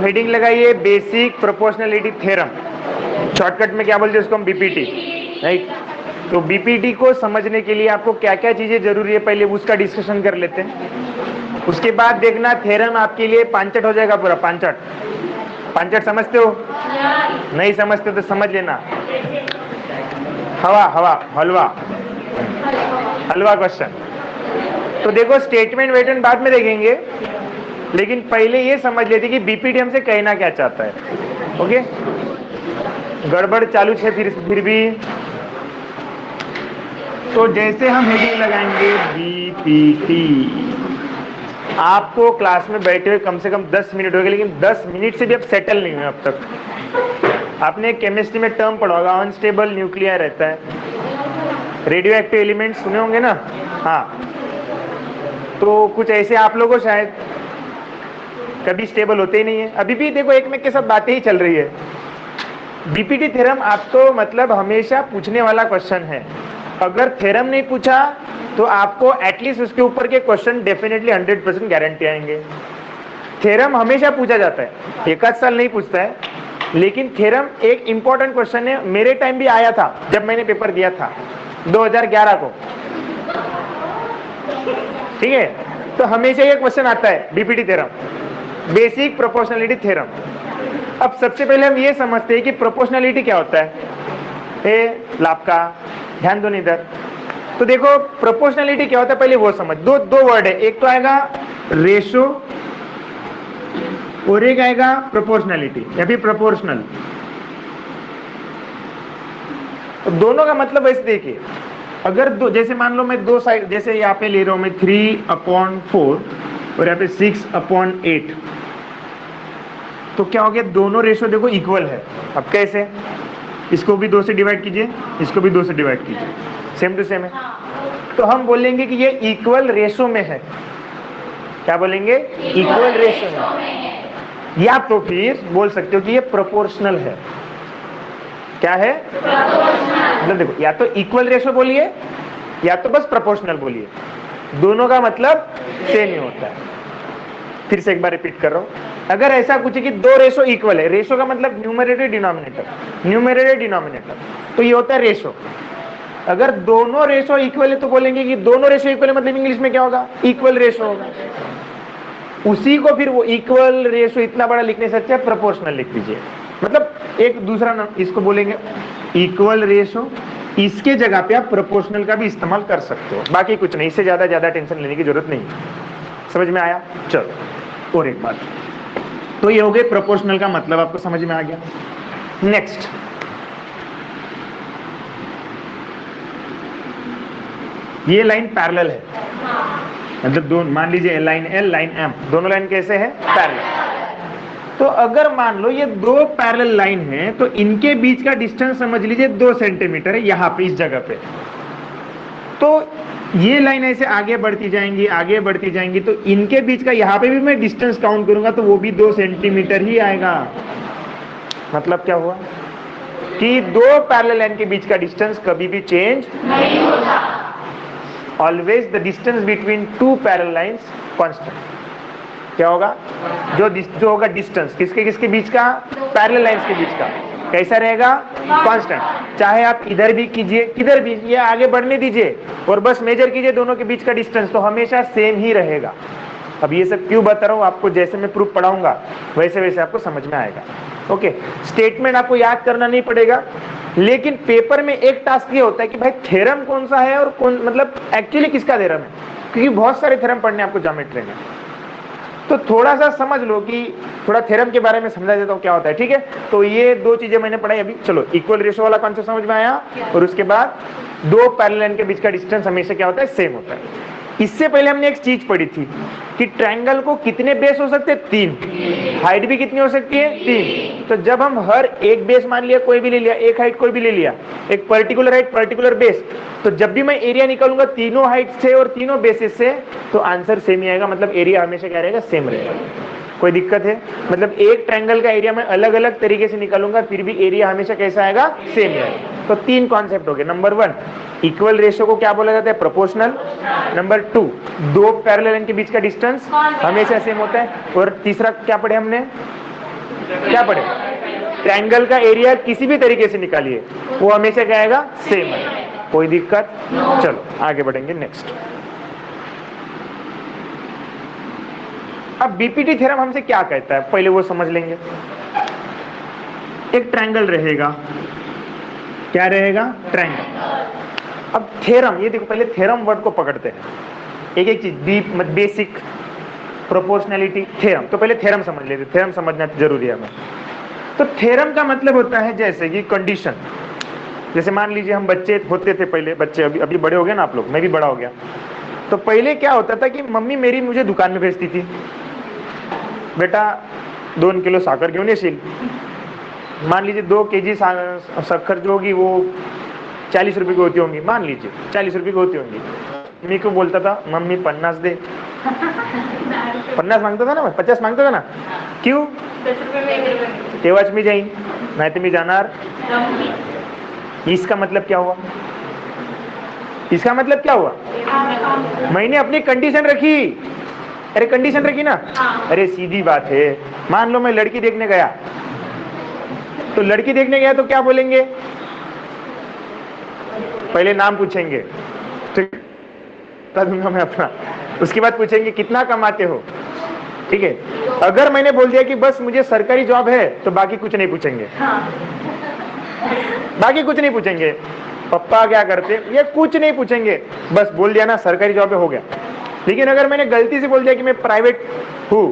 Heading लगाइए basic proportionality theorem, shortcut में क्या बोलते हैं उसको हम बीपीटी, राइट। तो बीपीटी को समझने के लिए आपको क्या क्या चीजें जरूरी है पहले उसका डिस्कशन कर लेते हैं। उसके बाद देखना थ्योरम आपके लिए पांचट हो जाएगा पूरा। पांचट, पांचट समझते हो? नहीं समझते तो समझ लेना। हवा हवा हलवा, हलवा क्वेश्चन। तो देखो स्टेटमेंट वेटमेंट बाद में देखेंगे, लेकिन पहले ये समझ लेते कि बीपीटी हमसे कहना क्या चाहता है। ओके, गड़बड़ चालू है फिर भी। तो जैसे हम हेडिंग लगाएंगे बीपीटी, आपको क्लास में बैठे हुए कम से कम 10 मिनट हो गए, लेकिन 10 मिनट से भी अब सेटल नहीं हुए अब तक। आपने केमिस्ट्री में टर्म पढ़ा होगा, अनस्टेबल न्यूक्लियर रहता है, रेडियो एक्टिव एलिमेंट सुने होंगे ना। हाँ, तो कुछ ऐसे आप लोगों शायद कभी स्टेबल होते ही नहीं है। अभी भी देखो एक में के साथ बातें ही चल रही है। बीपीटी थ्योरम आपको मतलब हमेशा पूछने वाला क्वेश्चन है। अगर थ्योरम नहीं पूछा तो आपको एटलीस्ट उसके ऊपर के क्वेश्चन डेफिनेटली 100% गारंटी आएंगे। थ्योरम हमेशा पूछा जाता है, एक आध साल नहीं पूछता है, लेकिन थ्योरम एक इंपॉर्टेंट क्वेश्चन है। मेरे टाइम भी आया था जब मैंने पेपर दिया था 2011 को, ठीक है। तो हमेशा ये क्वेश्चन आता है BPT theorem, basic proportionality theorem. अब सबसे पहले हम ये समझते हैं कि प्रोपोर्शनलिटी क्या होता है। ए लाभ का ध्यान दो इधर। तो देखो प्रोपोर्शनलिटी क्या होता है पहले वो समझ। दो वर्ड है, एक तो आएगा रेशो और एक आएगा प्रोपोर्शनलिटी या फिर प्रोपोर्शनल। तो दोनों का मतलब वैसे देखिए, अगर दो, जैसे मान लो मैं दो साइड, जैसे यहाँ पे ले रहा हूं मैं 3/4 और यहाँ पे 6/8, तो क्या हो गया, दोनों रेशो देखो इक्वल है। अब कैसे, इसको भी 2 से डिवाइड कीजिए, इसको भी 2 से डिवाइड कीजिए, सेम टू सेम है। तो हम बोलेंगे कि ये इक्वल रेशो में है। क्या बोलेंगे? इक्वल रेशो में। या तो फिर बोल सकते हो कि ये प्रोपोर्शनल है। क्या है? मतलब देखो, या तो इक्वल रेशो बोलिए या तो बस प्रोपोर्शनल बोलिए, दोनों का मतलब सेम ही होता है। फिर से एक बार रिपीट कर रहा हूं, अगर ऐसा कुछ है कि दो रेशो इक्वल है, रेशो का मतलब न्यूमरेटर डिनोमिनेटर, न्यूमरेटर डिनोमिनेटर, तो ये होता है रेशो। अगर दोनों रेशो इक्वल है तो बोलेंगे कि दोनों रेशो इक्वल है, मतलब इंग्लिश में क्या होगा? इक्वल रेशो होगा। उसी को फिर वो इक्वल रेशो इतना बड़ा लिखने से अच्छा प्रोपोर्शनल लिख दीजिए। मतलब एक दूसरा नाम इसको बोलेंगे इक्वल रेशो, इसके जगह पे आप प्रोपोर्शनल का भी इस्तेमाल कर सकते हो, बाकी कुछ नहीं। इससे ज्यादा टेंशन लेने की जरूरत नहीं। समझ में आया? चलो और एक बात, तो ये हो गए प्रोपोर्शनल का मतलब, आपको समझ में आ गया। नेक्स्ट, ये लाइन पैरेलल है, मतलब दो, मान लीजिए लाइन एल लाइन एम, दोनों लाइन कैसे है? पैरेलल। तो अगर मान लो ये दो पैरेलल लाइन है तो इनके बीच का डिस्टेंस समझ लीजिए 2 सेंटीमीटर है, यहां पे इस जगह पे। तो ये लाइन ऐसे आगे बढ़ती जाएंगी, आगे बढ़ती जाएंगी, तो इनके बीच का यहां पे भी मैं डिस्टेंस काउंट करूंगा तो वो भी 2 सेंटीमीटर ही आएगा। मतलब क्या हुआ कि दो पैरेलल लाइन के बीच का डिस्टेंस कभी भी चेंज नहीं होता। Always the distance between two parallel lines constant. क्या होगा? जो होगा डिस्टेंस किसके किसके बीच का? पैरेलल लाइंस के बीच का, कैसा रहेगा? कांस्टेंट। चाहे आप इधर भी कीजिए, किधर भी, ये आगे बढ़ने दीजिए और बस मेजर कीजिए दोनों के बीच का डिस्टेंस, तो हमेशा सेम ही रहेगा। अब ये सब क्यों बता रहा हूं आपको, जैसे मैं प्रूफ पढ़ाऊंगा वैसे वैसे आपको समझ में आएगा। ओके, स्टेटमेंट आपको याद करना नहीं पड़ेगा, लेकिन पेपर में एक टास्क ये होता है कि भाई थ्योरम कौन सा है और कौन, मतलब एक्चुअली किसका थ्योरम है, क्योंकि बहुत सारे थ्योरम पढ़ने आपको ज्योमेट्री में। तो थोड़ा सा समझ लो कि थोड़ा थ्योरम के बारे में समझा देता हूँ क्या होता है, ठीक है। तो ये दो चीजें मैंने पढ़ाई अभी। चलो, इक्वल रेशो वाला कॉन्सेप्ट समझ में आया, और उसके बाद दो पैरेलल लाइन के बीच का डिस्टेंस हमेशा क्या होता है? सेम होता है। इससे पहले हमने एक चीज पढ़ी थी कि ट्रायंगल को कितने बेस हो सकते हैं? 3। हाइट भी कितनी हो सकती है? 3। तो जब हम हर एक बेस मान लिया, कोई भी ले लिया, एक हाइट कोई भी ले लिया, एक पर्टिकुलर हाइट पर्टिकुलर बेस, तो जब भी मैं एरिया निकालूंगा तीनों हाइट से और तीनों बेसिस से, तो आंसर सेम ही आएगा। मतलब एरिया हमेशा क्या रहेगा? सेम रहेगा। कोई दिक्कत है? मतलब एक ट्रायंगल का एरिया मैं अलग अलग तरीके से निकालूंगा फिर भी एरिया हमेशा कैसा आएगा? सेम आएगा। तो 3 कॉन्सेप्ट हो गए। नंबर 1, इक्वल रेशो को क्या बोला जाता है? प्रोपोर्शनल। नंबर 2, दो पैरेलल लाइन के बीच का डिस्टेंस हमेशा सेम होता है। और तीसरा क्या पढ़े हमने? क्या पढ़े? ट्रायंगल का एरिया किसी भी तरीके से निकालिए, वो हमेशा क्या आएगा? सेम है। कोई दिक्कत? चलो आगे बढ़ेंगे नेक्स्ट। अब बीपीटी थ्योरम हमसे क्या कहता है, पहले वो समझ लेंगे। एक ट्रायंगल रहेगा, क्या रहेगा? ट्रायंगल। अब थ्योरम, ये देखो पहले थ्योरम वर्ड को पकड़ते हैं, एक एक चीज, बेसिक, प्रोपोर्शनैलिटी, थ्योरम। तो पहले थ्योरम समझ लेते, थ्योरम समझना जरूरी है हमें। तो थ्योरम का मतलब होता है जैसे कि कंडीशन। जैसे मान लीजिए हम बच्चे होते थे पहले, बच्चे अभी बड़े हो गए ना आप लोग, मैं भी बड़ा हो गया। तो पहले क्या होता था कि मम्मी मेरी मुझे दुकान में भेजती थी, बेटा 2 किलो साकर घेऊन येशील। मान लीजिए 2 केजी शक्कर जो होगी वो 40 रुपए की होती होंगी, मान लीजिए 40 रुपए की होती होंगी। मम्मी को बोलता था मम्मी 50 दे, 50 मांगता था ना, मैं 50 मांगता था ना, क्यों? तेव्हाच मी जाईन, नाही तर मी जाणार। इसका मतलब क्या हुआ? इसका मतलब क्या हुआ? मैंने अपनी कंडीशन रखी। अरे कंडीशन रखी ना। अरे सीधी बात है, मान लो मैं लड़की देखने गया, तो लड़की देखने गया तो क्या बोलेंगे? पहले नाम पूछेंगे, ठीक, बता दूंगा मैं अपना। उसके बाद पूछेंगे कितना कमाते हो, ठीक है। अगर मैंने बोल दिया कि बस मुझे सरकारी जॉब है, तो बाकी कुछ नहीं पूछेंगे, बाकी कुछ नहीं पूछेंगे। पप्पा क्या करते, ये कुछ नहीं पूछेंगे, बस बोल दिया ना सरकारी जॉब है, हो गया। लेकिन अगर मैंने गलती से बोल दिया कि मैं प्राइवेट हूं,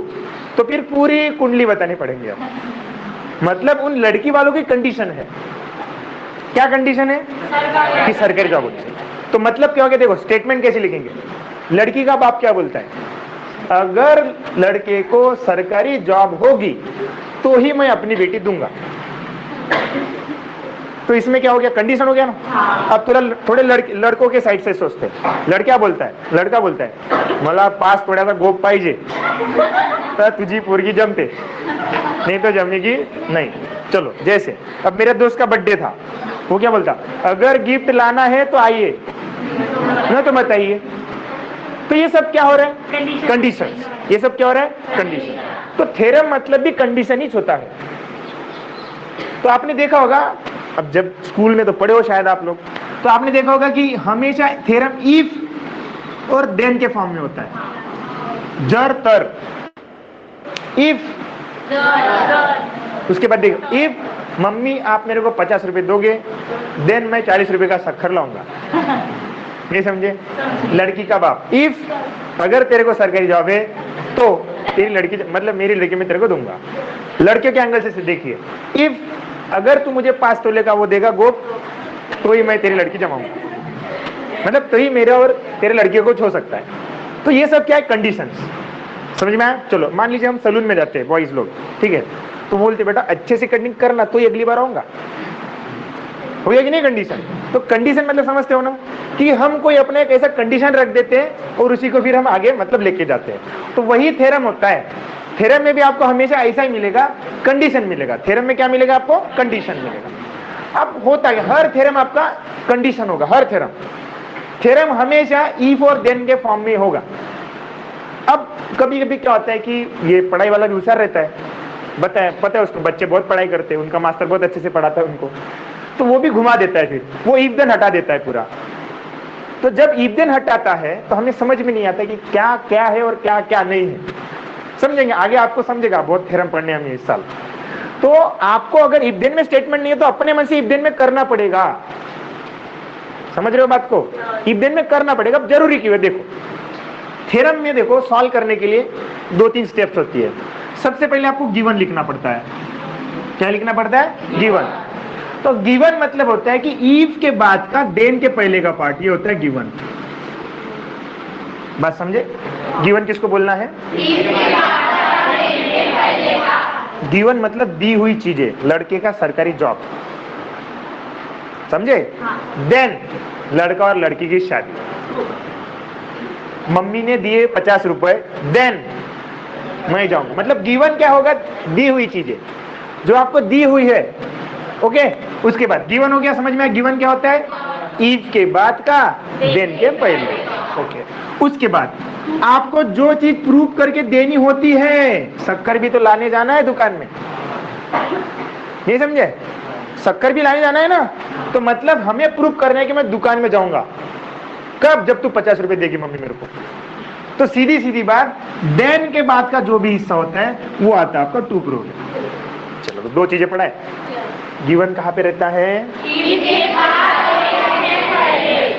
तो फिर पूरी कुंडली बतानी पड़ेंगे। मतलब उन लड़की वालों की कंडीशन है, क्या कंडीशन है? कि सरकारी जॉब होती है। तो मतलब क्या हो गया? देखो स्टेटमेंट कैसे लिखेंगे। लड़की का बाप क्या बोलता है? अगर लड़के को सरकारी जॉब होगी तो ही मैं अपनी बेटी दूंगा। तो इसमें क्या हो गया? कंडीशन हो गया ना। अब थोड़े लड़कों के साइड से सोचते हैं। लड़का बोलता है मला 5 तोड्याचा गोप पाहिजे, तर तुझी पोरगी जमते, नहीं तो जमेगी नहीं। चलो जैसे अब मेरे दोस्त का बर्थडे था, वो क्या बोलता? अगर गिफ्ट लाना है तो आइए, ना तो मत आइए। तो ये सब क्या हो रहा है? कंडीशन। ये सब क्या हो रहा है? कंडीशन। तो थ्योरम मतलब भी कंडीशन ही होता है। तो आपने देखा होगा, अब जब स्कूल में तो पढ़े हो शायद आप लोग, तो आपने देखा होगा कि हमेशा थ्योरम इफ और देन के फॉर्म में होता है। जर तर, इफ, उसके बाद देखो इफ मम्मी आप मेरे को 50 रुपए दोगे, देन मैं 40 रुपए का शक्कर लाऊंगा। नहीं समझे? लड़की का बाप, इफ अगर तेरे को सरकारी जॉब है तो तेरी लड़की, मतलब मेरी लड़की मैं तेरे को दूंगा। लड़कियों के एंगल से देखिए, इफ अगर तू मुझे 5 तोले का वो देगा गोप, तो ही मैं तेरी लड़की जमाऊंगा, मतलब तो ही मेरे और तेरे लड़कियों को छो सकता है। तो ये सब क्या है? कंडीशंस। समझ में आया? चलो मान लीजिए हम सलून में जाते हैं बॉयज लोग, ठीक है, तो बोलते बेटा अच्छे से कटिंग करना तो ही अगली बार आऊंगा, हो गया कि नहीं कंडीशन? तो कंडीशन मतलब समझते हो ना, कि हम कोई अपने एक ऐसा कंडीशन रख देते हैं और उसी को फिर हम आगे मतलब लेके जाते हैं। तो वही थ्योरम होता है। थ्योरम में भी आपको हमेशा ऐसा ही मिलेगा, कंडीशन मिलेगा। थ्योरम में क्या मिलेगा आपको? कंडीशन मिलेगा। अब होता है हर थ्योरम आपका कंडीशन होगा, हर थ्योरम हमेशा इफ और देन के फॉर्म में होगा। अब कभी कभी क्या होता है कि ये पढ़ाई वाला भी होशियार रहता है, पता है उसको, बच्चे बहुत पढ़ाई करते हैं, उनका मास्टर बहुत अच्छे से पढ़ाता है उनको, तो वो भी घुमा देता है, फिर वो इफ देन हटा देता है पूरा। तो जब इफ देन हटाता है तो हमें समझ में नहीं आता कि क्या क्या है और क्या क्या नहीं है। समझेंगे आगे, आपको समझेगा, बहुत थ्योरम पढ़ने हमें इस साल। तो आपको अगर इफ देन में स्टेटमेंट नहीं है तो अपने मन से इफ देन में करना पड़ेगा। समझ रहे हो बात को? इफ देन में करना पड़ेगा। अब जरूरी क्यों है? देखो थ्योरम में देखो सॉल्व करने के लिए 2-3 स्टेप्स होती है। सबसे पहले आपको गिवन लिखना पड़ता है। क्या लिखना पड़ता है? गिवन। तो गिवन मतलब होता है कि इफ के बाद का देन के पहले का पार्ट, ये होता है गिवन। बात समझे? गिवन किसको बोलना है? गिवन मतलब दी हुई चीजें, लड़के का सरकारी जॉब, समझे? देन लड़का और लड़की की शादी, मम्मी ने दिए 50 रुपए, देन मैं जाऊंगा। मतलब गिवन क्या होगा? दी हुई चीजें जो आपको दी हुई है, ओके। उसके बाद गिवन हो गया, समझ में? गिवन क्या होता है? इफ के बाद का देन के पहले, ओके। उसके बाद आपको जो चीज प्रूव करके देनी होती है, शक्कर भी तो लाने जाना है दुकान में, नहीं समझे? शक्कर भी लाने जाना है ना, तो मतलब हमें प्रूव करना है कि मैं दुकान में जाऊंगा। कब? जब तू 50 रुपए देगी मम्मी मेरे को। तो सीधी सीधी बात, देन के बाद का जो भी हिस्सा होता है वो आता है आपका टू प्रूव। चलो तो दो चीजें पढ़ाए। गिवन कहाँ पे रहता है?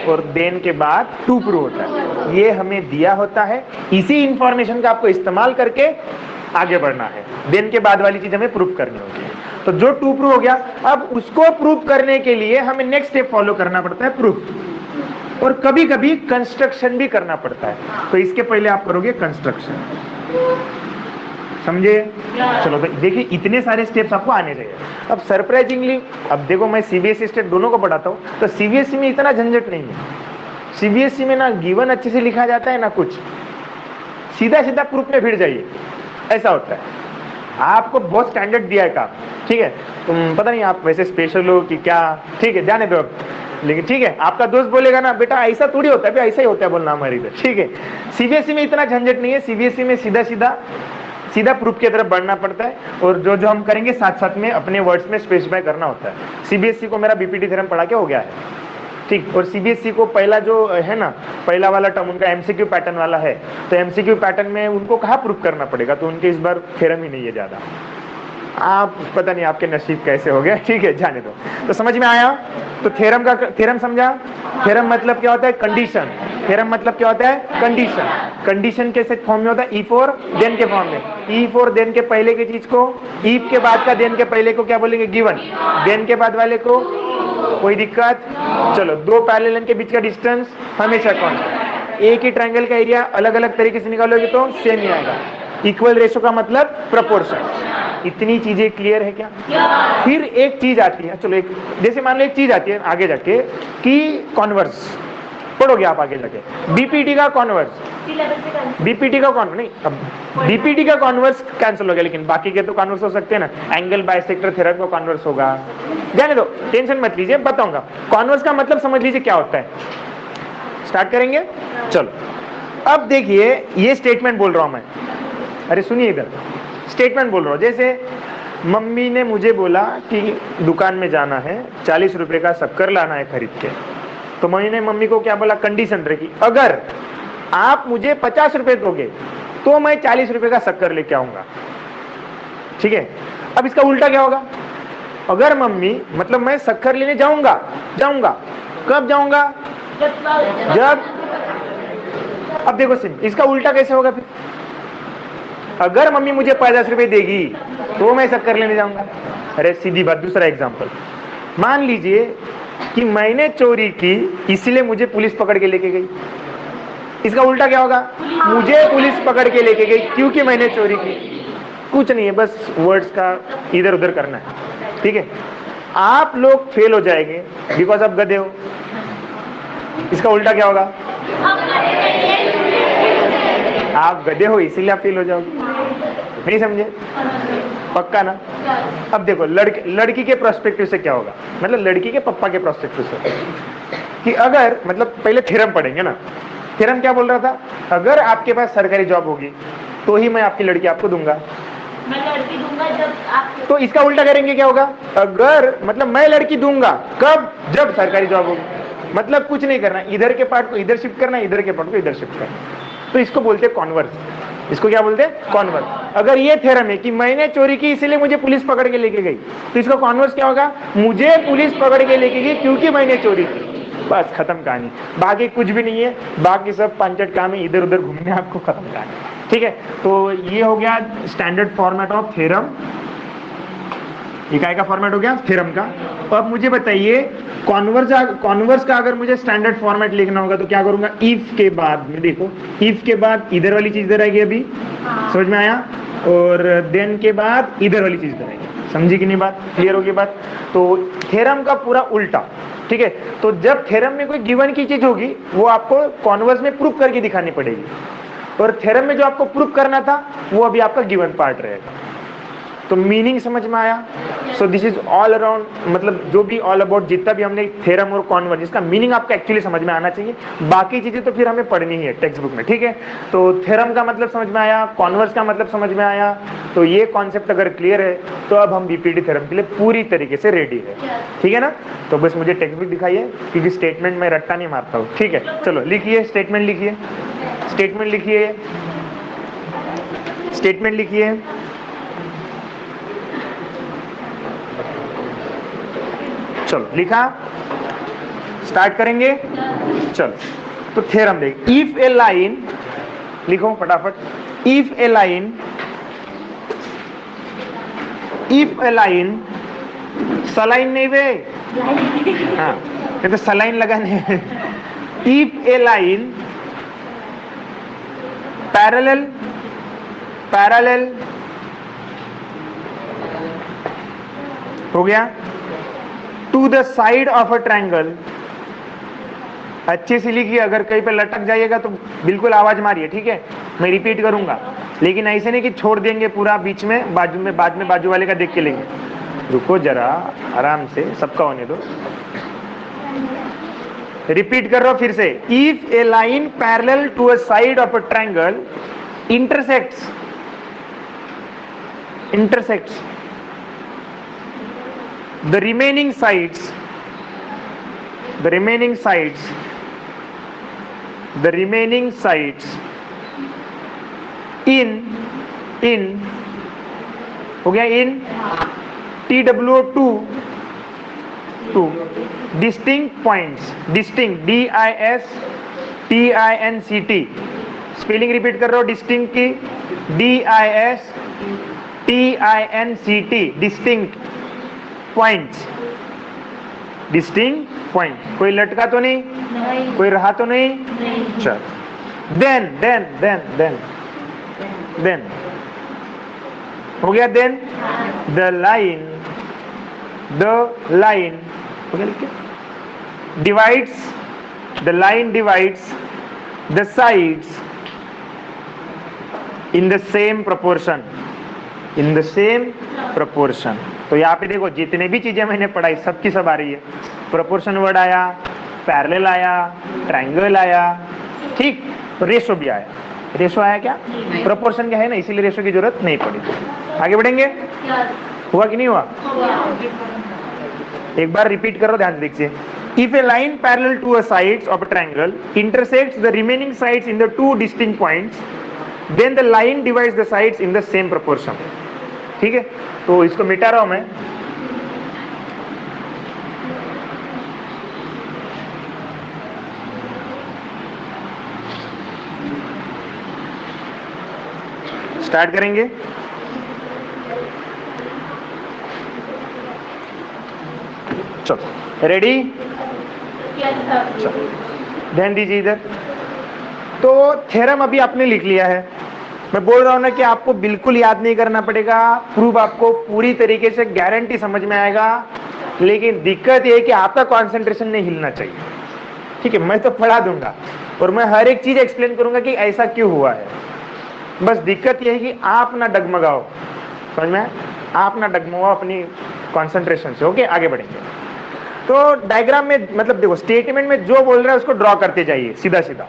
और देन के बाद टू प्रूव होता है। ये हमें दिया होता है, इसी इंफॉर्मेशन का आपको इस्तेमाल करके आगे बढ़ना है। देन के बाद वाली चीज हमें प्रूव करनी होगी। तो जो टू प्रूव हो गया, अब उसको प्रूव करने के लिए हमें नेक्स्ट स्टेप फॉलो करना पड़ता है, प्रूफ। और कभी कभी कंस्ट्रक्शन भी करना पड़ता है। तो इसके पहले आप करोगे कंस्ट्रक्शन, समझे? चलो तो देखिए इतने सारे स्टेप्स आपको आने चाहिए। अब सरप्राइजिंगली, अब देखो मैं सीबीएसई स्टेट दोनों को पढ़ाता हूँ, तो सीबीएसई में इतना झंझट नहीं है। सीबीएसई में ना गिवन अच्छे से लिखा जाता है ना कुछ, सीधा सीधा प्रूफ में भिड़ जाइए, ऐसा होता है। आपको बहुत स्टैंडर्ड दिया है काम, ठीक है? तुम पता नहीं आप वैसे स्पेशल हो कि क्या, ठीक है जाने दो अब। लेकिन ठीक है, आपका दोस्त बोलेगा ना बेटा ऐसा थोड़ी होता है, ऐसा ही होता है बोलना हमारी इधर, ठीक है? सीबीएसई में इतना झंझट नहीं है। सीबीएसई में सीधा प्रूफ की तरफ बढ़ना पड़ता है, और जो जो हम करेंगे साथ साथ में अपने वर्ड्स में स्पेसिफाई करना होता है। सीबीएसई को मेरा बीपीटी थ्योरम पढ़ा के हो गया है, ठीक। और सीबीएसई को पहला जो है ना, पहला वाला टर्म उनका एमसीक्यू पैटर्न वाला है, तो एमसीक्यू पैटर्न में उनको कहाँ प्रूफ करना पड़ेगा, तो उनके इस बार थ्योरम ही नहीं है ज्यादा। आप पता नहीं आपके नसीब कैसे हो गए, ठीक है जाने दो। तो समझ में आया? तो थ्योरम समझा? थ्योरम मतलब क्या होता है? कंडीशन। थ्योरम मतलब क्या होता है? कंडीशन। कंडीशन कैसे फॉर्म में होता है? इफ और देन के फॉर्म में। इफ और देन के पहले की चीज को, इफ के बाद का देन के पहले को क्या बोलेंगे? गिवन। देन के बाद वाले को कोई दिक्कत? चलो, दो पैरेलल लाइन के बीच का डिस्टेंस हमेशा कांस्टेंट। एक ही ट्रायंगल का एरिया अलग अलग तरीके से निकालोगे तो सेम ही आएगा। इक्वल रेशो का मतलब प्रोपोर्शन। इतनी चीजें क्लियर है क्या? फिर एक चीज आती है, चलो एक जैसे मान लो एक चीज आती है आगे जाके कि कॉन्वर्स पढ़ोगे आप आगे जाके, बीपीटी का कॉन्वर्स। बीपीटी का कॉन्वर्स नहीं, अब बीपीटी का कॉन्वर्स कैंसिल हो गया, लेकिन बाकी के तो कॉन्वर्स हो सकते हैं ना। एंगल बाइसेक्टर थ्योरम का कॉन्वर्स होगा, जाने दो, टेंशन मत लीजिए, बताऊंगा। कॉन्वर्स का मतलब समझ लीजिए क्या होता है। स्टार्ट करेंगे, चलो। अब देखिए ये स्टेटमेंट बोल रहा हूं मैं, अरे सुनिए इधर, स्टेटमेंट बोल रहा हूं। जैसे मम्मी ने मुझे बोला कि दुकान में जाना है, 40 रुपए का शक्कर लाना है खरीद के। तो मैंने मम्मी को क्या बोला? कंडीशन रखी, अगर आप मुझे 50 रुपए दोगे तो मैं 40 रुपए का शक्कर लेके आऊंगा, ठीक है? अब इसका उल्टा क्या होगा? अगर मम्मी, मतलब मैं शक्कर लेने जाऊंगा। कब जाऊंगा? जब। अब देखो सिंपल, इसका उल्टा कैसे होगा फिर? अगर मम्मी मुझे 50 रुपए देगी तो मैं शक्कर लेने जाऊंगा। अरे सीधी बात। दूसरा एग्जांपल, मान लीजिए कि मैंने चोरी की, इसलिए मुझे पुलिस पकड़ के लेके गई। इसका उल्टा क्या होगा? मुझे पुलिस पकड़ के लेके गई क्योंकि मैंने चोरी की। कुछ नहीं है, बस वर्ड्स का इधर उधर करना है, ठीक है? आप लोग फेल हो जाएंगे बिकॉज आप गधे हो। इसका उल्टा क्या होगा? आप गधे हो इसीलिए आप फेल हो जाओगे। नहीं समझे? पक्का ना? अब देखो, लड़की के प्रोस्पेक्टिव से क्या होगा, मतलब लड़की के पापा के प्रोस्पेक्टिव से, कि अगर, मतलब पहले थ्योरम पढ़ेंगे ना। थ्योरम क्या बोल रहा था? अगर आपके पास सरकारी जॉब होगी तो ही मैं आपकी लड़की आपको दूंगा। मैं लड़की दूंगा जब आप। तो इसका उल्टा करेंगे, क्या होगा? अगर, मतलब मैं लड़की दूंगा कब? जब सरकारी जॉब होगी। मतलब कुछ नहीं करना, इधर के पार्ट को इधर शिफ्ट करना, इधर के पार्ट को इधर शिफ्ट करना। तो इसको बोलते हैं कॉन्वर्स। इसको क्या बोलते हैं? कॉन्वर्स। अगर ये थ्योरम है कि मैंने चोरी की इसलिए मुझे पुलिस पकड़ के लेके गई, तो इसका कॉन्वर्स क्या होगा? मुझे पुलिस पकड़ के लेके गई क्योंकि मैंने चोरी की। बस खत्म कहानी, बाकी कुछ भी नहीं है, बाकी सब पंचट काम है, इधर उधर घूमने आपको, खत्म कहानी, ठीक है? तो ये हो गया स्टैंडर्ड फॉर्मेट ऑफ थ्योरम। इकाई का फॉर्मेट हो गया थ्योरम का। तो अब मुझे बताइए, कॉन्वर्स का अगर मुझे स्टैंडर्ड फॉर्मेट लिखना होगा तो क्या करूंगा? इफ के बाद में, देखो इफ के बाद इधर वाली चीज इधर आएगी, अभी समझ में आया? और देन के बाद इधर वाली चीज इधर आएगी। समझी कि नहीं बात? क्लियर होगी बात? तो थ्योरम का पूरा उल्टा, ठीक है? तो जब थ्योरम में कोई गिवन की चीज होगी वो आपको कॉन्वर्स में प्रूफ करके दिखानी पड़ेगी, और थ्योरम में जो आपको प्रूफ करना था वो अभी आपका गिवन पार्ट रहेगा। तो मीनिंग समझ में आया। So this is all around, मतलब जो भी ऑल अबाउट जितना भी हमने थ्योरम और कॉन्वर्ज, इसका मीनिंग आपको एक्चुअली समझ में आना चाहिए। बाकी चीजें तो फिर हमें पढ़नी ही है टेक्स्ट बुक में, ठीक है। तो थ्योरम का मतलब समझ में आया, कॉन्वर्ज का मतलब समझ में आया, तो ये कॉन्सेप्ट अगर क्लियर है तो अब हम बीपीटी थ्योरम के लिए पूरी तरीके से रेडी है, ठीक है ना। तो बस मुझे टेक्स्ट बुक दिखाइए, क्योंकि स्टेटमेंट में रट्टा नहीं मारता हूँ, ठीक है। चलो लिखिए, स्टेटमेंट लिखिए, स्टेटमेंट लिखिए, स्टेटमेंट लिखिए। चलो लिखा, स्टार्ट करेंगे। चलो तो थ्योरम देख, इफ ए लाइन, लिखो फटाफट, if a line, if a line, saline नहीं वे, हाँ ये तो सलाइन लगाने। If a line parallel, parallel हो गया, to the side of a triangle, अच्छे से लिखिए, अगर कहीं पे लटक जाइएगा तो बिल्कुल आवाज मारिए, ठीक है। मैं रिपीट करूंगा, लेकिन ऐसे नहीं कि छोड़ देंगे पूरा बीच में, बाजू में बाद में बाजू वाले का देख के लेंगे। रुको जरा, आराम से, सबका होने दो। रिपीट कर रहा हूं फिर से, if a line parallel to a side of a triangle intersects, intersects the remaining sides, the remaining sides, the remaining sides in हो गया, in TWO2 2 distinct points, distinct, DISTINCT, spelling repeat कर रहा हूं डिस्टिंक्ट की, DISTINCT, distinct points, distinct point, कोई लटका तो नहीं, कोई रहा तो नहीं, चल। देन हो गया, देन द लाइन हो गया, divides, the line divides the sides in the same proportion, in the same proportion. तो यहाँ पे देखो जितने भी चीजें मैंने पढ़ाई सबकी सब आ रही है। प्रोपोर्शन वर्ड आया, पैरेलल आया, ट्रायंगल आया, ठीक, तो रेशो भी आया। रेशो आया क्या? प्रोपोर्शन क्या है ना, इसीलिए रेशो की जरूरत नहीं पड़ी। आगे बढ़ेंगे, हुआ कि नहीं हुआ? एक बार रिपीट करो, ध्यान से देखिए। If a line parallel to a sides of a triangle intersects the remaining sides in the two distinct points, then the line divides the sides in the same proportion. ठीक है, तो इसको मिटा रहा हूं मैं। स्टार्ट करेंगे। चलो रेडी, ध्यान दीजिए इधर। तो थ्योरम अभी आपने लिख लिया है। मैं बोल रहा हूं ना कि आपको बिल्कुल याद नहीं करना पड़ेगा, प्रूफ आपको पूरी तरीके से गारंटी समझ में आएगा, लेकिन दिक्कत ये है कि आपका कंसंट्रेशन नहीं हिलना चाहिए। ठीक है, मैं तो पढ़ा दूंगा और मैं हर एक चीज एक्सप्लेन करूंगा कि ऐसा क्यों हुआ है। बस दिक्कत यह है कि आप ना डगमगाओ, समझ में, आप ना डगमगाओ अपनी कंसंट्रेशन से। ओके, आगे बढ़ेंगे। तो डायग्राम में मतलब देखो, स्टेटमेंट में जो बोल रहा है उसको ड्रॉ करते जाइए सीधा सीधा।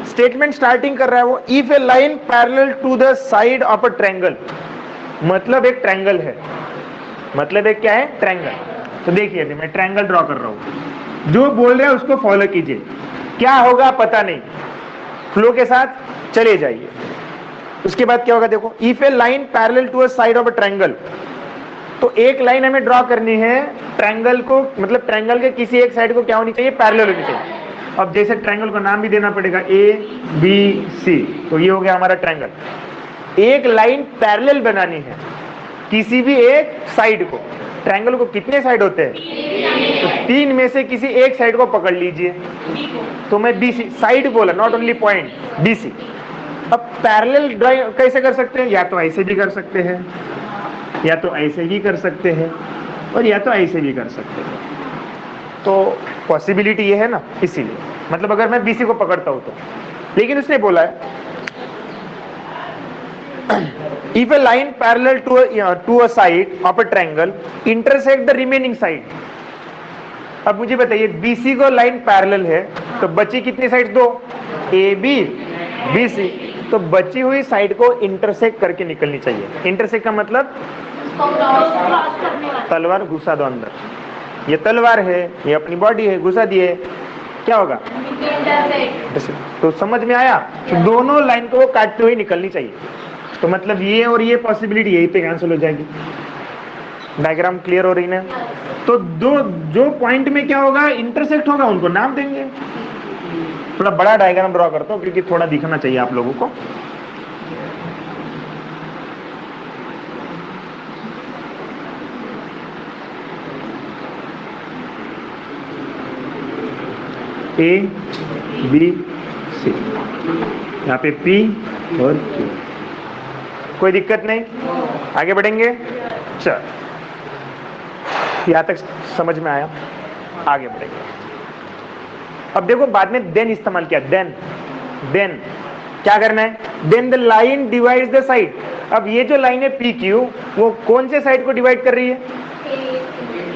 स्टेटमेंट स्टार्टिंग कर रहा है वो, if a line parallel to the side of a triangle, मतलब एक ट्रायंगल है, मतलब एक क्या है, ट्रायंगल। तो देखिए मैं ट्रायंगल ड्रॉ कर रहा हूं, जो बोल रहे हैं उसको फॉलो कीजिए। क्या होगा पता नहीं, फ्लो के साथ चले जाइए। उसके बाद क्या होगा देखो, if a line parallel to a side of a triangle, तो एक लाइन हमें ड्रॉ करनी है ट्रायंगल को, मतलब ट्रायंगल के किसी एक साइड को क्या होनी चाहिए, पैरेलल होनी चाहिए। अब जैसे ट्रायंगल को नाम भी देना पड़ेगा, ए बी सी, तो ये हो गया हमारा ट्रायंगल। एक लाइन पैरेलल बनानी है किसी भी एक साइड को। ट्रायंगल को कितने साइड होते हैं, तो तीन में से किसी एक साइड को पकड़ लीजिए। तो मैं बी सी साइड बोला, not only point, B C. अब पैरेलल ड्राइंग कैसे कर सकते हैं, या तो ऐसे भी कर सकते हैं, या तो ऐसे भी कर सकते हैं, और या तो ऐसे भी कर सकते हैं। तो पॉसिबिलिटी ये है ना, इसीलिए मतलब अगर मैं बीसी को पकड़ता हूं तो। लेकिन उसने बोला है If a line parallel to a side of a triangle intersect the remaining side, अब मुझे बताइए BC को लाइन पैरेलल है तो बची कितनी साइड? दो, AB BC। तो बची हुई साइड को इंटरसेक्ट करके निकलनी चाहिए। इंटरसेक्ट का मतलब तलवार घुसा दो अंदर, ये तलवार है, ये अपनी बॉडी है, घुसा दिए, क्या होगा? तो समझ में आया? तो दोनों लाइन को काटते हुए निकलनी चाहिए। तो मतलब ये और ये पॉसिबिलिटी यही पे कैंसिल हो जाएगी। डायग्राम क्लियर हो रही ना? तो दो जो पॉइंट में क्या होगा? इंटरसेक्ट होगा, उनको नाम देंगे। थोड़ा बड़ा डायग्राम ड्रॉ करता हूं क्योंकि थोड़ा दिखना चाहिए आप लोगों को। ए बी सी, यहाँ पे पी और क्यू, कोई दिक्कत नहीं? आगे बढ़ेंगे? चल, यहां तक समझ में आया? आगे बढ़ेंगे। अब देखो बाद में देन इस्तेमाल किया। देन क्या करना है? Then the line divides the side. अब ये जो लाइन है पी क्यू, वो कौन से साइड को डिवाइड कर रही है?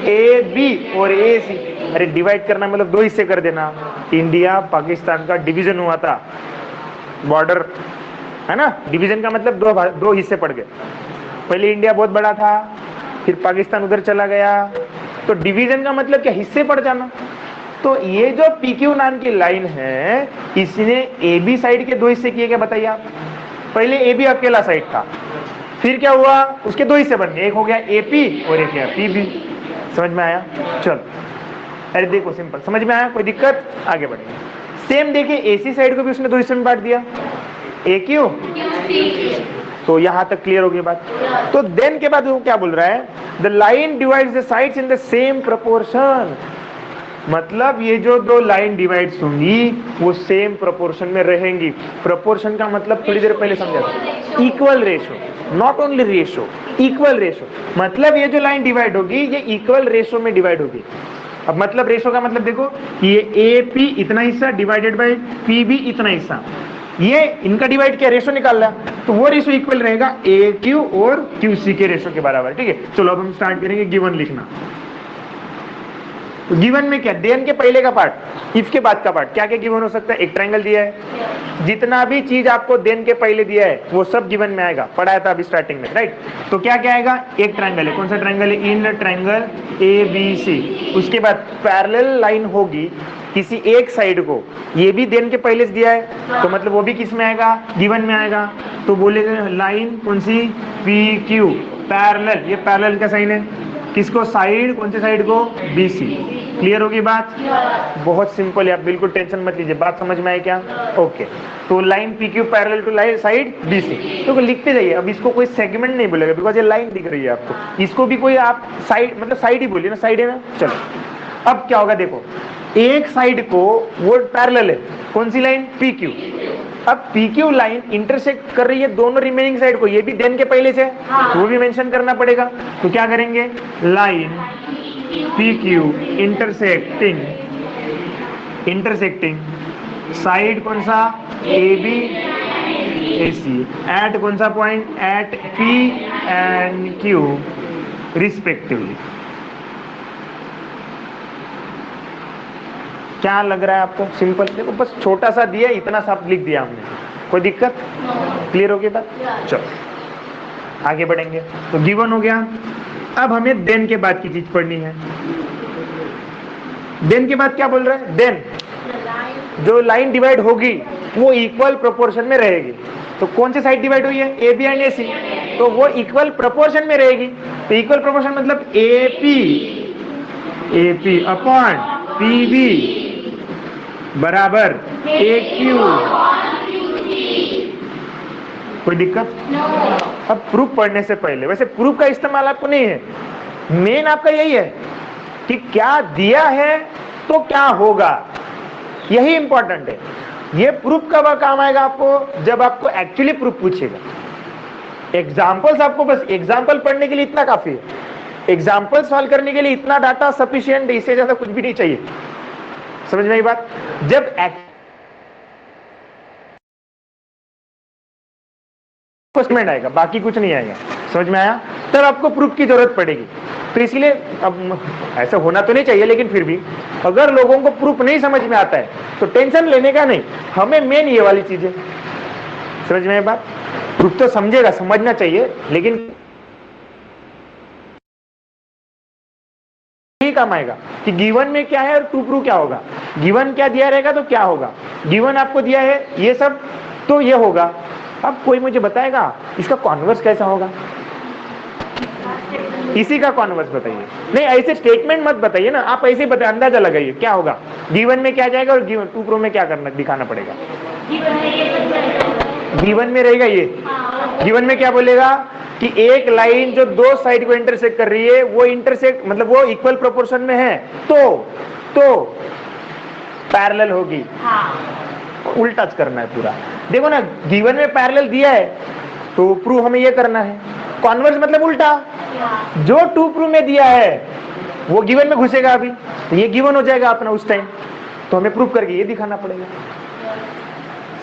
ए बी और ए सी। अरे डिवाइड करना मतलब दो हिस्से कर देना। इंडिया पाकिस्तान का डिवीजन हुआ था, बॉर्डर है ना? डिवीजन का मतलब दो हिस्से पड़ गए। पहले इंडिया बहुत बड़ा था, फिर पाकिस्तान उधर चला गया, तो डिवीजन का मतलब क्या? हिस्से पड़ जाना। तो ये जो PQ नाम की लाइन है, इसने AB साइड के दो हिस्से किए। क्या बताइए आप? पहले AB अकेला साइड था, फिर क्या हुआ? उसके दो हिस्से बन गए, एक हो गया AP और एक है PB। समझ में आया? चल, अरे देखो सिंपल, समझ में आया? कोई दिक्कत? आगे बढ़ेंगे। सेम देखिए AC साइड को भी उसने दो हिस्से में बांट दिया, AQ। तो यहां तक क्लियर हो गई बात? तो देन के बाद वो क्या बोल रहा है? The line divides the sides in the same proportion. मतलब ये जो दो लाइन डिवाइड्स होंगी वो सेम प्रोपोर्शन में रहेंगी। प्रोपोर्शन का मतलब थोड़ी देर पहले समझा था, equal ratio, not only ratio, equal ratio. मतलब ये जो लाइन डिवाइड होगी ये इक्वल रेशो में डिवाइड होगी। अब मतलब रेशो का मतलब देखो, ये AP इतना हिस्सा डिवाइडेड बाय PB इतना हिस्सा, ये इनका डिवाइड किया, रेशो निकाल रहा, तो वो रेशो इक्वल रहेगा AQ और QC के रेशो के बराबर। ठीक है, चलो अब हम स्टार्ट करेंगे गिवन लिखना। तो गिवन में क्या? देन के पहले का पार्ट, इफ के बाद का पार्ट, क्या क्या गिवन हो सकता है? एक ट्रायंगल दिया है, जितना भी चीज आपको देन के पहले दिया है वो सब गिवन में आएगा, पढ़ाया था अभी स्टार्टिंग में, राइट? तो क्या क्या आएगा? एक ट्रायंगल है, कौन सा ट्रायंगल है? In triangle ABC। उसके बाद पैरेलल लाइन होगी किसी एक साइड को, ये भी देन के पहले दिया है, तो मतलब वो भी किस में आएगा? गिवन में आएगा। तो बोलेंगे लाइन कौन सी? PQ पैरेलल, ये पैरेलल का साइन है किसको? साइड, कौन से साइड को? BC। क्लियर होगी बात? बहुत सिंपल है, आप बिल्कुल टेंशन मत लीजिए। बात समझ में आई क्या? ओके। तो line PQ parallel to line side BC, तो लिखते जाइए। अब इसको कोई सेगमेंट नहीं बोलेगा बिकॉज ये लाइन दिख रही है आपको, इसको भी कोई आप साइड मतलब साइड ही बोलिए ना, साइड है ना। चलो अब क्या होगा देखो, एक साइड को वो पैरेलल है, कौन सी लाइन? PQ। अब PQ लाइन इंटरसेक्ट कर रही है दोनों रिमेनिंग साइड को, ये भी देन के पहले से, तो वो भी मेंशन करना पड़ेगा। तो क्या करेंगे? लाइन PQ इंटरसेक्टिंग साइड कौन सा? AB AC एट कौन सा point? At P and Q respectively. क्या लग रहा है आपको? सिंपल देखो, बस छोटा सा दिया, इतना सा लिख दिया हमने, कोई दिक्कत? क्लियर हो गई बात? चलो आगे बढ़ेंगे। तो गिवन हो गया। अब हमें देन के बाद की चीज पढ़नी है। देन के बाद क्या बोल रहा है? देन जो लाइन डिवाइड होगी वो इक्वल प्रोपोर्शन में रहेगी। तो कौन सी साइड डिवाइड हुई है? AB एंड AC, तो वो इक्वल प्रोपोर्शन में रहेगी। तो इक्वल प्रोपोर्शन मतलब AP अपॉन PB बराबर AQ। कोई दिक्कत? अब प्रूफ पढ़ने से पहले, वैसे प्रूफ का इस्तेमाल आपको नहीं है, मेन आपका यही है कि क्या दिया है तो क्या होगा, यही इंपॉर्टेंट है। ये प्रूफ कब काम आएगा आपको? जब आपको एक्चुअली प्रूफ पूछेगा। एग्जाम्पल्स आपको बस एग्जाम्पल पढ़ने के लिए इतना काफी है, एग्जाम्पल सॉल्व करने के लिए इतना डाटा सफिशिएंट, इससे ज्यादा कुछ भी नहीं चाहिए। समझ में आई बात? जब आपको स्टेटमेंट आएगा, बाकी कुछ नहीं आएगा। समझ में आया? तब आपको प्रूफ की जरूरत पड़ेगी। तो इसलिए अब ऐसा होना तो नहीं चाहिए, लेकिन फिर भी अगर लोगों को प्रूफ नहीं समझ में आता है तो टेंशन लेने का नहीं, हमें मेन ये वाली चीज है। समझ में आया बात? प्रूफ तो समझेगा, समझना चाहिए, लेकिन काम आएगा कि गिवन में क्या है और टू प्रूव क्या होगा। गिवन क्या दिया रहेगा तो क्या होगा, गिवन आपको दिया है ये सब तो ये होगा। अब कोई मुझे बताएगा इसका कॉन्वर्स कैसा होगा, इसी का कॉन्वर्स बताइए। नहीं ऐसे स्टेटमेंट मत बताइए ना, आप ऐसे बताइए, अंदाजा लगाइए क्या होगा, गिवन में क्या जाएगा और गिवन टू प्रूव में क्या करना दिखाना पड़ेगा। गिवन में रहेगा ये, गिवन में क्या बोलेगा कि एक लाइन जो दो साइड को इंटरसेक्ट कर रही है वो इंटरसेक्ट मतलब वो इक्वल प्रोपोर्शन में है तो पैरेलल होगी। उल्टा करना है पूरा। देखो ना, गिवन में पैरेलल दिया है तो प्रूव हमें ये करना है, कॉन्वर्स मतलब उल्टा। जो टू प्रूव में दिया है वो गिवन में घुसेगा, अभी तो ये गिवन हो जाएगा अपना उस टाइम, तो हमें प्रूव करके ये दिखाना पड़ेगा।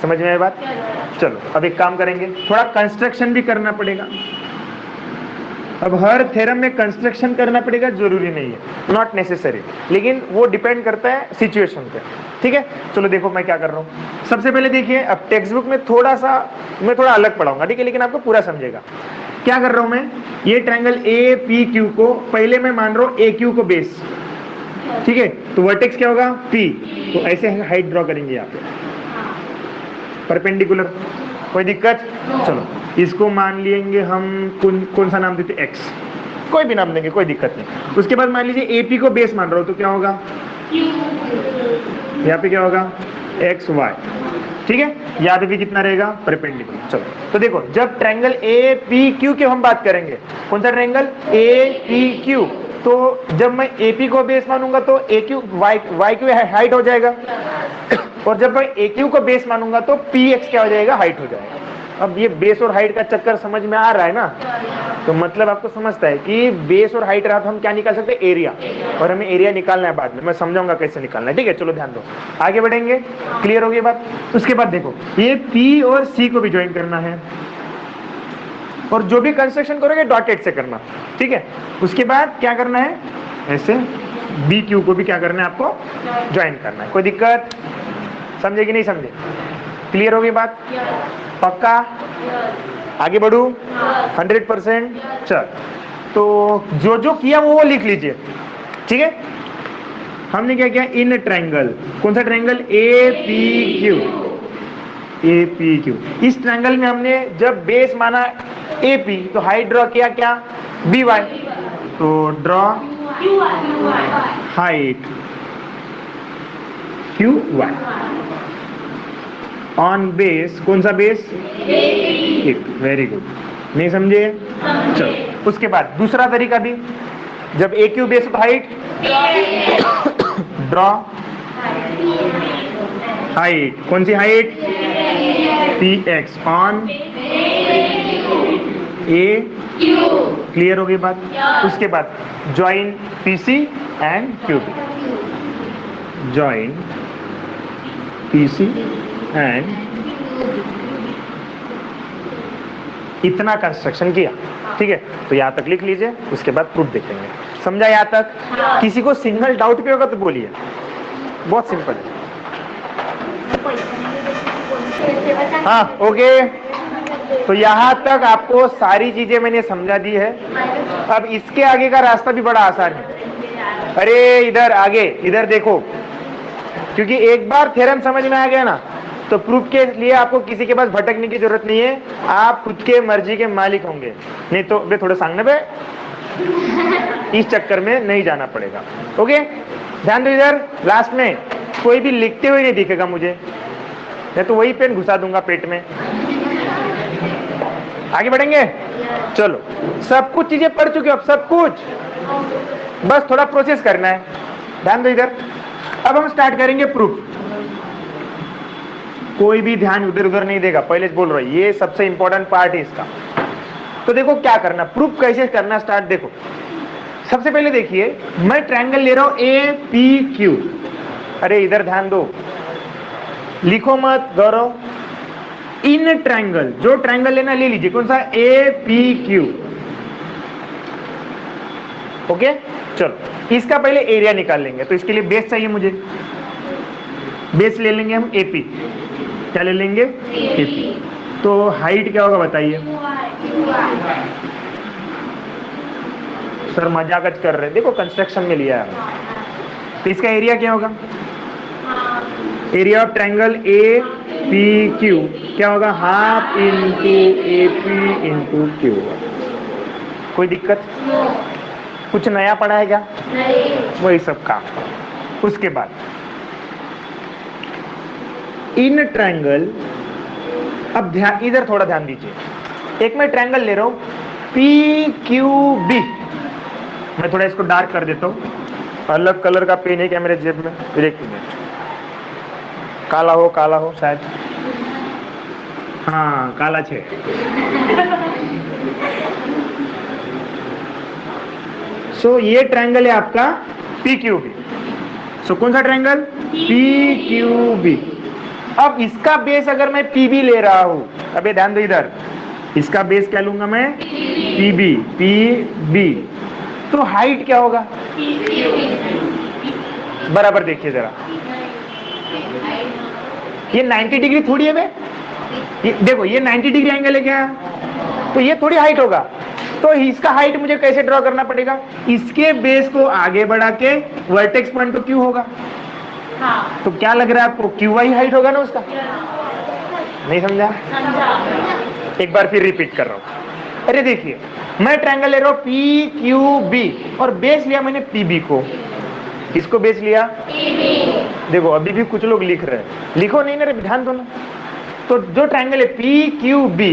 समझ में आया बात? चलो अब एक काम करेंगे, थोड़ा कंस्ट्रक्शन भी करना पड़ेगा। अब हर थ्योरम में कंस्ट्रक्शन करना पड़ेगा जरूरी नहीं है, नॉट नेसेसरी, लेकिन वो डिपेंड करता है सिचुएशन पे। ठीक है, चलो देखो मैं क्या कर रहा हूँ। सबसे पहले देखिए, अब टेक्स्ट बुक में मैं थोड़ा अलग पढ़ाऊंगा, ठीक है, लेकिन आपको पूरा समझेगा। क्या कर रहा हूं मैं, ये ट्रायंगल ए पी क्यू को पहले मैं मान रहा हूं ए क्यू को बेस, ठीक है, तो वर्टेक्स क्या होगा पी, तो ऐसे हाइट ड्रॉ करेंगे यहाँ पे परपेंडिकुलर। कोई दिक्कत? चलो इसको मान लेंगे हम, कौन सा नाम देते, एक्स, कोई भी नाम देंगे, कोई दिक्कत नहीं। उसके बाद मान लीजिए एपी को बेस मान रहा हूं, तो क्या होगा यहाँ पे, क्या होगा एक्स वाई, ठीक है, यहाँ पे भी कितना रहेगा परपेंडिकुलर। चलो तो देखो, जब ट्रायंगल ए पी क्यू की हम बात करेंगे, कौन सा ट्रायंगल ए पी क्यू, तो जब मैं ए पी को बेस मानूंगा तो ए क्यू वाई क्यू हाइट हो जाएगा, और जब मैं ए क्यू को बेस मानूंगा तो पी एक्स क्या हो जाएगा, हाइट हो जाएगा। अब ये बेस और हाइट का चक्कर समझ में आ रहा है ना, तो मतलब आपको समझता है कि बेस और हाइट रहा तो हम क्या निकाल सकते हैं, एरिया, और हमें एरिया निकालना है बाद में, मैं समझाऊंगा कैसे निकालना है। ठीक है, चलो ध्यान दो, आगे बढ़ेंगे, क्लियर हो गई बात। उसके बाद देखो, ये पी और सी को भी ज्वाइन करना है, और जो भी कंस्ट्रक्शन करोगे डॉटेड से करना, ठीक है। उसके बाद क्या करना है, ऐसे बी क्यू को भी क्या करना है, आपको ज्वाइन करना है। कोई दिक्कत? समझे कि नहीं समझे? क्लियर हो गई बात? पक्का? आगे बढ़ू? 100%? चल, तो जो जो किया वो लिख लीजिए, ठीक है। हमने क्या किया, इन ट्रायंगल, कौन सा triangle, A P Q, A P Q, इस ट्रायंगल में हमने जब बेस माना ए पी तो हाइट ड्रॉ किया क्या, बी वाई, तो draw height Q Y on base, कौन सा बेस, वेरी गुड, नहीं समझे? चलो उसके बाद दूसरा तरीका भी, जब A Q base height, draw height, कौन सी height, P X on A, clear हो गई बात। उसके बाद join P C and Q B, join P C and, इतना कंस्ट्रक्शन किया, ठीक है, तो यहां तक लिख लीजिए, उसके बाद प्रूफ देखेंगे। समझा यहां तक? किसी को सिंगल डाउट भी होगा तो बोलिए, बहुत सिंपल है। हाँ ओके, तो यहां तक आपको सारी चीजें मैंने समझा दी है। अब इसके आगे का रास्ता भी बड़ा आसान है। अरे इधर आगे, इधर देखो, क्योंकि एक बार थ्योरम समझ में आ गया ना, तो प्रूफ के लिए आपको किसी के पास भटकने की जरूरत नहीं है, आप खुद के मर्जी के मालिक होंगे। नहीं तो वे थोड़े सांगने पे इस चक्कर में नहीं जाना पड़ेगा। ओके, ध्यान दो, इधर लास्ट में कोई भी लिखते हुए नहीं दिखेगा मुझे, मैं तो वही पेन घुसा दूंगा पेट में। आगे बढ़ेंगे, चलो सब कुछ चीजें पढ़ चुके हो, अब सब कुछ, बस थोड़ा प्रोसेस करना है। ध्यान दो इधर, अब हम स्टार्ट करेंगे प्रूफ। कोई भी ध्यान उधर उधर नहीं देगा, पहले बोल रहा हूं, ये सबसे इंपॉर्टेंट पार्ट है इसका। तो देखो क्या करना, प्रूफ कैसे करना स्टार्ट। देखो सबसे पहले देखिए, मैं ट्रायंगल ले रहा हूं ए पी क्यू। अरे इधर ध्यान दो, लिखो मत गौरव, इन ट्रायंगल, जो ट्रायंगल लेना ले लीजिए, कौन सा, ए पी क्यू। ओके, चलो इसका पहले एरिया निकाल लेंगे, तो इसके लिए बेस चाहिए मुझे, बेस ले लेंगे हम एपी। क्या ले लेंगे, एपी। तो हाइट क्या होगा बताइए। सर मजाक कर रहे हैं, देखो कंस्ट्रक्शन में लिया है। तो इसका एरिया क्या होगा, area of triangle A P Q क्या होगा, half into A P into Q. कोई दिक्कत, कुछ नया पढ़ा है क्या, वही सब काम। उसके बाद इन ट्रायंगल, अब ध्यान, इधर थोड़ा ध्यान दीजिए। एक मैं ट्रायंगल ले रहा हूं पी क्यू बी, मैं थोड़ा इसको डार्क कर देता हूं, अलग कलर का पेन है क्या मेरे जेब में, एक मिनट, काला हो शायद, हाँ काला छे। सो ये ट्रायंगल है आपका पी क्यू बी। सो कौन सा ट्रायंगल, पी क्यू बी। अब इसका बेस अगर मैं पी बी ले रहा हूं, अबे ध्यान दो इधर, इसका बेस क्या लूंगा मैं, पी बी, पी बी। तो हाइट क्या होगा, बराबर देखिए जरा, ये 90 डिग्री थोड़ी है बे, ये देखो ये 90 डिग्री एंगल है क्या, तो ये थोड़ी हाइट होगा। तो इसका हाइट मुझे कैसे ड्रॉ करना पड़ेगा, इसके बेस को आगे बढ़ा के वर्टेक्स पॉइंट तो क्यू होगा। हाँ। तो क्या लग रहा है आपको, क्यू वाई हाइट होगा ना उसका, नहीं समझा, एक बार फिर रिपीट कर रहा हूं। अरे देखिए मैं ट्रायंगल ले रहा हूं पी क्यू बी और बेस लिया मैंने पी बी को, किसको बेस लिया, देखो अभी भी कुछ लोग लिख रहे हैं, लिखो नहीं ना रे, ध्यान दो ना। तो जो ट्रायंगल है पी क्यू बी,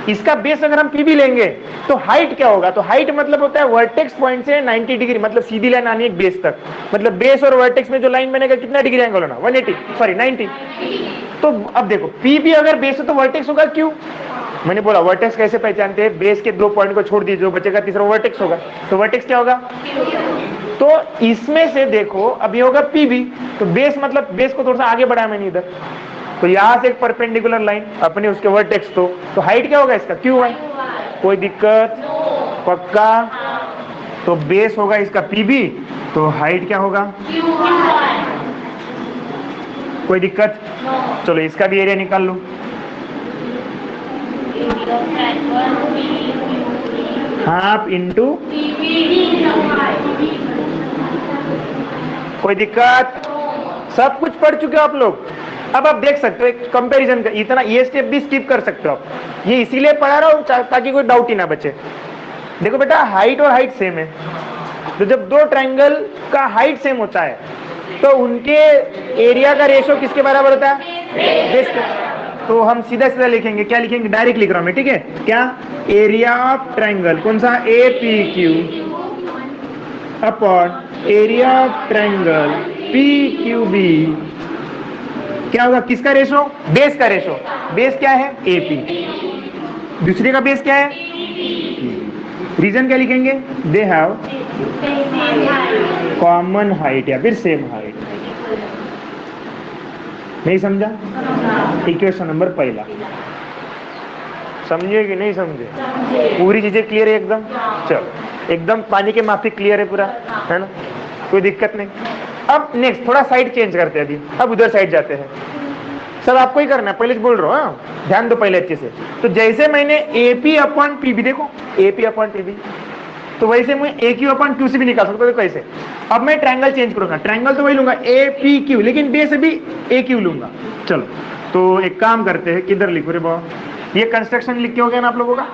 इसका बेस अगर हम पी बी लेंगे तो हाइट क्या होगा, तो हाइट मतलब होता है वर्टेक्स पॉइंट से 90 डिग्री, मतलब सीधी लाइन आनी है बेस तक, मतलब बेस और वर्टेक्स में जो लाइन बनेगा कितना डिग्री एंगल होना, 180 सॉरी 90। तो अब देखो पी बी अगर बेस है तो वर्टेक्स होगा क्यू, मैंने बोला वर्टेक्स कैसे पहचानते हैं, बेस के 2 पॉइंट को छोड़ दीजिए, जो बचेगा तीसरा वर्टेक्स होगा, तो वर्टेक्स क्या होगा, तो इसमें से देखो अब ये होगा पी बी, तो बेस मतलब बेस को थोड़ा सा आगे बढ़ाया मैंने इधर, तो यहां से एक परपेंडिकुलर लाइन अपने उसके वर्टेक्स, तो हाइट क्या होगा इसका, क्यू वाई। कोई दिक्कत, पक्का। तो बेस होगा इसका पी बी, तो हाइट क्या होगा, कोई दिक्कत। चलो इसका भी एरिया निकाल लो, हाफ इंटू, कोई दिक्कत, सब कुछ पढ़ चुके हो आप लोग। अब आप देख सकते हो एक कंपैरिजन का, इतना ये स्टेप भी स्किप कर सकते हो आप, ये इसीलिए पढ़ा रहा हूं ताकि कोई डाउट ही ना बचे। देखो बेटा हाइट और हाइट सेम है, तो जब दो ट्रायंगल का हाइट सेम होता है तो उनके एरिया का रेशो किसके बराबर होता है, बेस का। तो हम सीधा सीधा लिखेंगे, क्या लिखेंगे, डायरेक्ट लिख रहा हूं मैं, ठीक है, क्या, एरिया ऑफ ट्रायंगल कौन सा, A P Q upon area of triangle P Q B, क्या होगा, किसका रेशो, बेस का रेशो, बेस क्या है, एपी, दूसरे का बेस क्या है, रीजन क्या लिखेंगे, दे हैव कॉमन हाइट या फिर सेम हाइट। नहीं समझा, इक्वेशन नंबर पहला, समझे कि नहीं समझे, पूरी चीजें क्लियर है एकदम, चलो एकदम पानी के माफिक क्लियर है पूरा, है ना, कोई दिक्कत नहीं। अब नेक्स्ट थोड़ा साइड चेंज करते हैं, अभी अब उधर साइड जाते हैं, सब आपको ही करना है, पहले बोल रहा हूँ, ध्यान दो पहले अच्छे से। तो जैसे मैंने एपी अपॉन पीबी, देखो एपी अपॉन पीबी, तो वैसे मैं ए क्यू अपॉन क्यू से भी निकाल सकता हूँ, कैसे, अब मैं ट्रायंगल चेंज करूंगा, ट्रायंगल तो वही लूंगा ए पी क्यू, लेकिन बेस भी ए क्यू लूंगा। चलो तो एक काम करते हैं, किधर लिखो रे बाबा, ये कंस्ट्रक्शन लिख के हो गया ना आप लोगों का,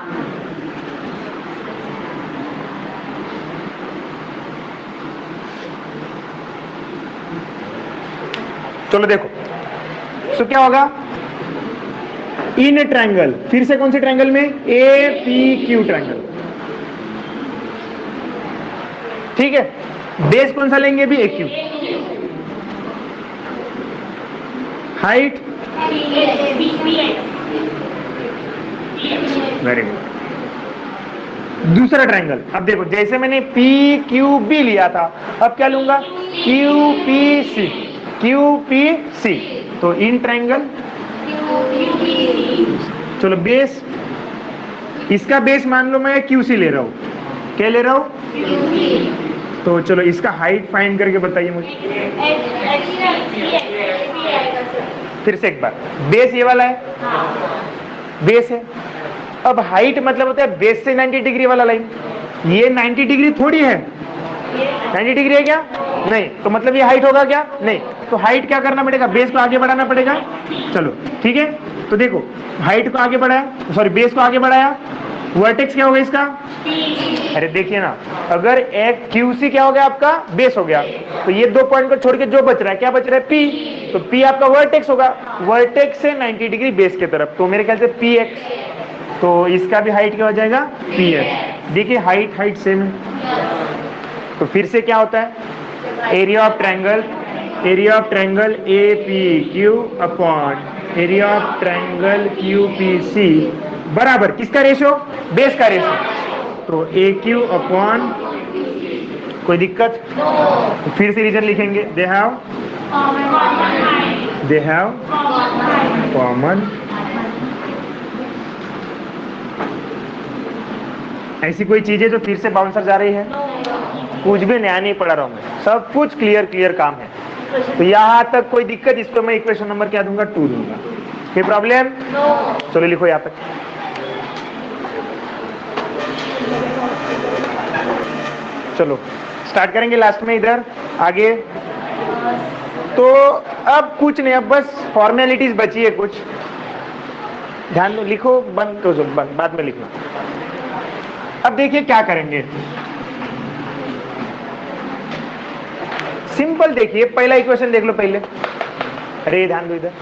चलो देखो, तो क्या होगा, इन ट्रायंगल, फिर से कौन से ट्रायंगल में, ए पी क्यू ट्रायंगल, ठीक है, बेस कौन सा लेंगे भी, ए क्यू, हाइट, वेरी गुड। दूसरा ट्रायंगल, अब देखो जैसे मैंने पी क्यू बी लिया था, अब क्या लूंगा, Q P C, Q P C, तो इन ट्रायंगल चलो बेस, इसका बेस मान लो मैं QC ले रहा हूँ, क्या ले रहा हूँ? तो चलो इसका हाइट फाइंड करके बताइए मुझे। फिर से एक बार, बेस ये वाला है, बेस है। अब हाइट मतलब होता है बेस से 90 डिग्री वाला लाइन। ये 90 डिग्री थोड़ी है, 90 डिग्री है क्या? नहीं। तो मतलब ये हाइट होगा क्या? नहीं। तो हाइट क्या करना पड़ेगा? बेस को आगे बढ़ाना पड़ेगा। चलो ठीक है, तो देखो हाइट को आगे बढ़ाया, सॉरी बेस को आगे बढ़ाया, वर्टेक्स क्या होगा इसका? अरे देखिए ना, अगर एक QC क्या हो गया आपका? बेस हो गया। तो ये 2 पॉइंट को छोड़ के जो बच रहा है, क्या बच रहा है? P। तो P आपका वर्टेक्स होगा, वर्टेक्स से 90 डिग्री बेस की तरफ, तो मेरे ख्याल से PX। तो इसका भी हाइट क्या हो जाएगा? PX। देखिए हाइट हाइट सेम है। तो फिर से क्या होता है? Area of triangle APQ upon area of triangle QPC बराबर किसका रेशो? बेस का रेशो। तो AQ अपॉन, कोई दिक्कत? तो फिर से रीजन लिखेंगे, दे हैव कॉमन। ऐसी कोई चीज है जो फिर से बाउंसर जा रही है? कुछ भी नया नहीं पढ़ा रहा हूं मैं, सब कुछ क्लियर काम है। तो यहां तक कोई दिक्कत? इस पर मैं इक्वेशन नंबर क्या दूंगा? 2 दूंगा। कोई प्रॉब्लम? चलो लिखो यहाँ पे। चलो स्टार्ट करेंगे लास्ट में इधर आगे। तो अब कुछ नहीं, अब बस फॉर्मेलिटीज बची है कुछ, ध्यान दो। लिखो, बंद तो बंद, बाद में लिखना। अब देखिए क्या करेंगे, सिंपल। देखिए पहला इक्वेशन देख लो पहले, अरे ध्यान दो इधर,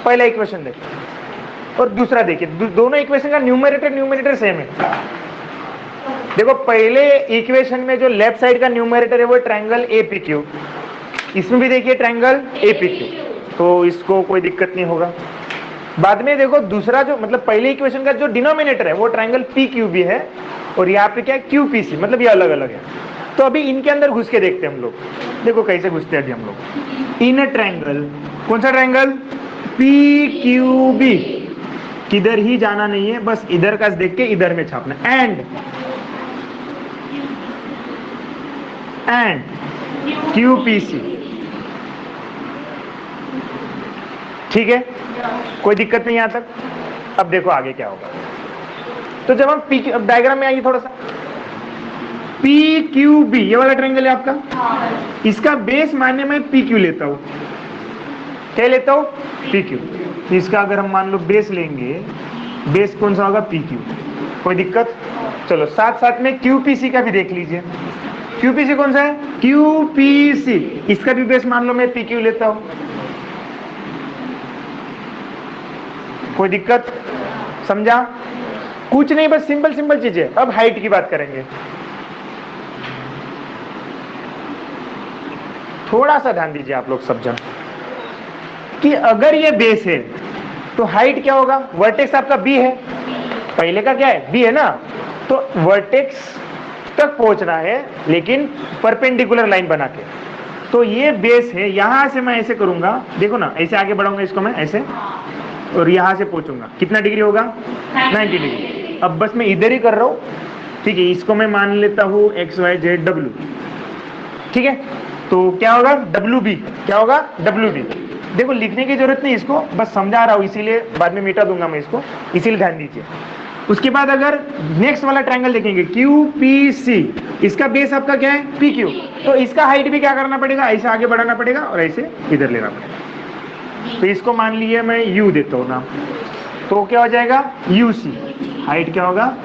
पहला इक्वेशन देखो और दूसरा देखिए, दोनों इक्वेशन का न्यूमरेटर सेम है। देखो पहले इक्वेशन में जो लेफ्ट साइड का न्यूमरेटर है वो ट्रायंगल APQ, इसमें भी देखिए ट्रायंगल APQ, तो इसको कोई दिक्कत नहीं होगा। बाद में देखो दूसरा जो, मतलब पहले इक्वेशन का जो डिनोमिनेटर है वो ट्रायंगल PQB है और यहाँ पे क्या है? QPC, मतलब ये अलग अलग है। तो अभी इनके अंदर घुस के देखते हैं हम लोग। देखो कैसे घुसते हैं अभी हम लोग। इन ट्रायंगल, कौन सा ट्रायंगल? PQB। किधर ही जाना नहीं है, बस इधर का देख के इधर में छापना। एंड QPC, ठीक है, कोई दिक्कत नहीं यहां तक। अब देखो आगे क्या होगा। तो जब हम PQ, अब डायग्राम में आइए थोड़ा सा। PQB ये वाला ट्रायंगल है आपका, इसका बेस मानने में PQ लेता हूं। क्या लेता हूं? PQ। इसका अगर हम मान लो बेस लेंगे, बेस कौन सा होगा? PQ। कोई दिक्कत? चलो साथ साथ में QPC का भी देख लीजिए। QPC कौन सा है? QPC, इसका भी बेस मान लो मैं PQ लेता हूं। कोई दिक्कत? समझा? कुछ नहीं, बस सिंपल चीजें। अब हाइट की बात करेंगे। थोड़ा सा ध्यान दीजिए आप लोग सब जन, कि अगर ये बेस है तो हाइट क्या होगा? वर्टेक्स आपका B है, पहले का क्या है? B है ना। तो वर्टेक्स तक पहुंचना है लेकिन परपेंडिकुलर लाइन बना के। तो ये बेस है, यहां से मैं ऐसे करूंगा, देखो ना, ऐसे आगे बढ़ाऊंगा इसको मैं ऐसे, और यहां से पहुंचूंगा। कितना डिग्री होगा? 90 डिग्री। अब बस मैं इधर ही कर रहा हूं, ठीक है। इसको मैं मान लेता हूं XYZW, ठीक है। तो क्या होगा? WB। क्या होगा? WB। देखो लिखने की जरूरत नहीं इसको, बस समझा रहा हूं, इसीलिए बाद में मिटा दूंगा मैं इसको, इसीलिए ध्यान दीजिए। उसके बाद अगर नेक्स्ट वाला ट्रायंगल देखेंगे QPC, इसका बेस आपका क्या है? PQ। तो इसका हाइट भी क्या करना पड़ेगा? ऐसे आगे बढ़ाना पड़ेगा और ऐसे इधर लेना पड़ेगा। तो इसको मान लीजिए मैं U देता हूं नाम, तो क्या हो जाएगा? UC। हाइट क्या होगा?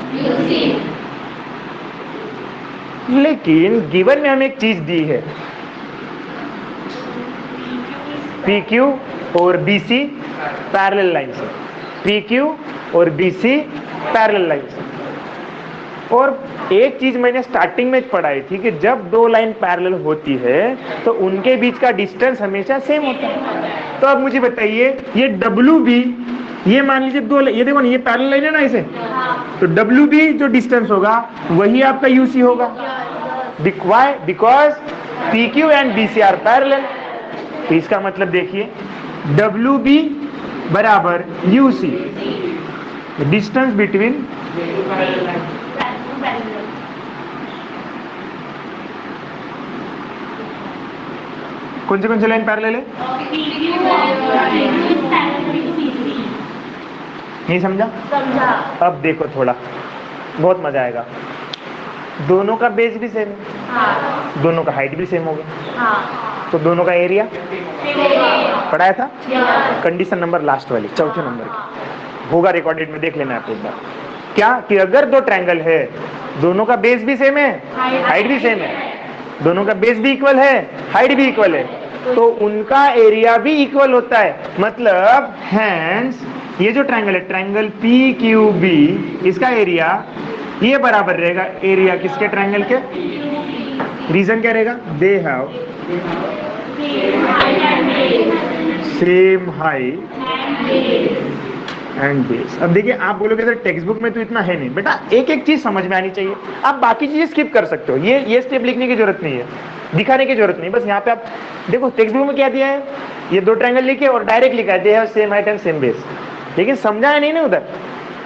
लेकिन गिवन में हमें एक चीज दी है, PQ और BC पैरेलल लाइन से, PQ और BC पैरेलल लाइन से। और एक चीज मैंने स्टार्टिंग में पढ़ाई थी कि जब दो लाइन पैरेलल होती है तो उनके बीच का डिस्टेंस हमेशा सेम होता है। तो अब मुझे बताइए, ये WB, ये मान लीजिए दो, ये देखो ना, ये पैरेलल लाइन है ना इसे, तो WB जो डिस्टेंस होगा वही आपका UC होगा। Why? Because PQ and BC are parallel। तो इसका मतलब देखिए WB बराबर UC, डिस्टेंस बिटवीन कौन से लाइन पैरेलल है? नहीं समझा? समझा। अब देखो थोड़ा, बहुत मजा आएगा। दोनों का बेस भी सेम है, हाँ। दोनों का हाइट भी सेम हो गया, हाँ। तो दोनों का एरिया पढ़ाया था। हाँ। कंडीशन नंबर लास्ट वाली, चौथे नंबर की, होगा रिकॉर्डेड में, देख लेना आप एक बार। क्या कि अगर दो ट्रायंगल है, दोनों का बेस भी सेम है, हाइट भी सेम है, दोनों का बेस भी इक्वल है, हाइट भी इक्वल है, तो उनका एरिया भी इक्वल होता है। मतलब हैंस ये जो ट्रायंगल है, ट्रायंगल PQB, इसका एरिया ये बराबर रहेगा एरिया किसके? ट्रायंगल के। रीजन क्या रहेगा? They have same height and base. अब देखिए, आप बोलोगे सर टेक्स्ट बुक में तो इतना है नहीं। बेटा एक एक चीज समझ में आनी चाहिए, आप बाकी चीजें स्किप कर सकते हो, ये स्टेप लिखने की जरूरत नहीं है, दिखाने की जरूरत नहीं। बस यहाँ पे आप देखो, टेक्स्ट बुक में क्या दिया है, ये दो ट्रायंगल लिखे और डायरेक्ट लिखा है they have same height and same base, लेकिन समझाया नहीं ना उधर,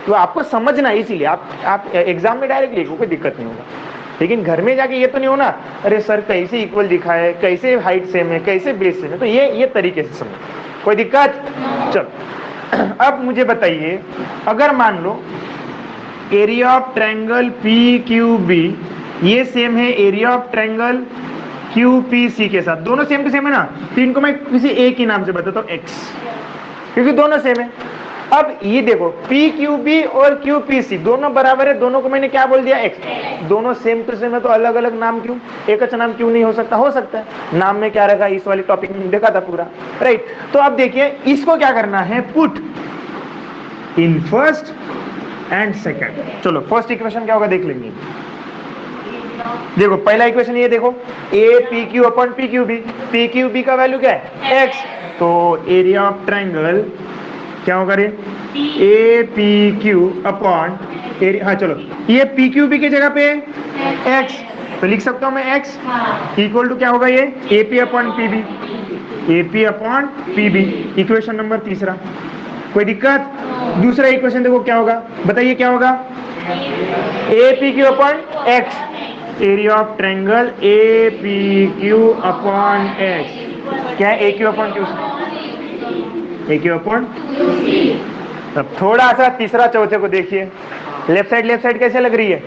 तो आपको समझना, इसीलिए आप एग्जाम में डायरेक्ट लिखो, कोई दिक्कत नहीं होगा। लेकिन घर में जाके ये तो नहीं होना, अरे सर कैसे इक्वल दिखा है, कैसे हाइट सेम है, कैसे बेस सेम है, तो ये तरीके से समझो, कोई दिक्कत? चलो अब मुझे बताइए, अगर मान लो एरिया ऑफ ट्रायंगल PQB ये सेम है एरिया ऑफ ट्रायंगल QPC के साथ, दोनों सेम टू सेम है ना, तो इनको मैं किसी एक ही नाम से बताता हूँ, X, क्योंकि दोनों सेम है। अब ये देखो, PQB और QPC दोनों बराबर है, दोनों को मैंने क्या बोल दिया? X। दोनों सेम टू सेम है, तो अलग अलग नाम क्यों? एक अच्छा नाम क्यों नहीं हो सकता? हो सकता है। नाम में क्या रखा, इस वाली टॉपिक में देखा था पूरा, राइट। तो अब देखिए, इसको क्या करना है? Put in first and second. चलो फर्स्ट इक्वेशन क्या होगा देख लेंगे। देखो पहला इक्वेशन ये देखो, APQ अपॉन PQB, PQB का वैल्यू क्या है? X, तो एरिया ऑफ ट्रायंगल क्या होगा रे? APQ अपॉन एरिया, हाँ चलो, ये PQB की जगह पे X, तो लिख सकता हूं मैं X इक्वल टू क्या होगा? ये AP upon PB, AP upon PB, equation number तीसरा। कोई दिक्कत? दूसरा इक्वेशन देखो क्या होगा, बताइए क्या होगा? APQ upon X, area of triangle APQ upon X, क्या है? AQ upon Q, AQ upon. अब थोड़ा सा तीसरा चौथे को देखिए, लेफ्ट साइड कैसे लग रही है?